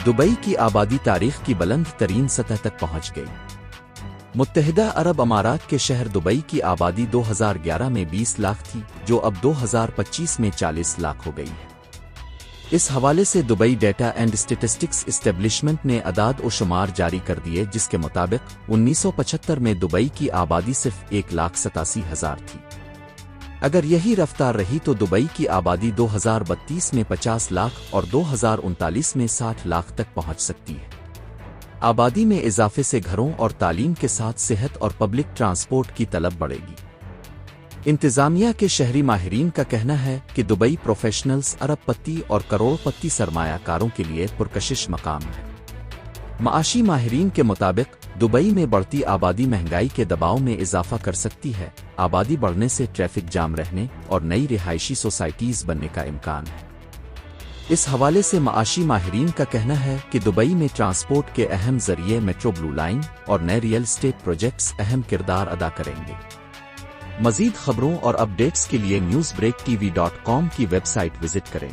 Dubai کی آبادی تاریخ کی بلند ترین سطح تک پہنچ گئی۔ متحدہ عرب امارات کے شہر دبئی کی آبادی 2011 میں 20 لاکھ تھی، جو اب 2025 میں 40 لاکھ ہو گئی ہے۔ اس حوالے سے Dubai data and statistics establishment نے اعداد و شمار جاری کر دیے، جس کے مطابق 1975 میں دبئی کی آبادی صرف 1,87,000 تھی۔ اگر یہی رفتار رہی تو دبئی کی آبادی 2032 میں 50 لاکھ اور 2039 میں 60 لاکھ تک پہنچ سکتی ہے۔ آبادی میں اضافے سے گھروں اور تعلیم کے ساتھ صحت اور پبلک ٹرانسپورٹ کی طلب بڑھے گی۔ انتظامیہ کے شہری ماہرین کا کہنا ہے کہ دبئی پروفیشنلز، ارب پتی اور کروڑ پتی سرمایہ کاروں کے لیے پرکشش مقام ہے۔ معاشی ماہرین کے مطابق دبئی میں بڑھتی آبادی مہنگائی کے دباؤ میں اضافہ کر سکتی ہے۔ آبادی بڑھنے سے ٹریفک جام رہنے اور نئی رہائشی سوسائٹیز بننے کا امکان ہے۔ اس حوالے سے معاشی ماہرین کا کہنا ہے کہ دبئی میں ٹرانسپورٹ کے اہم ذریعے میٹرو، بلو لائن اور نئے ریئل اسٹیٹ پروجیکٹس اہم کردار ادا کریں گے۔ مزید خبروں اور اپ ڈیٹس کے لیے newsbreaktv.com کی ویب سائٹ وزٹ کریں۔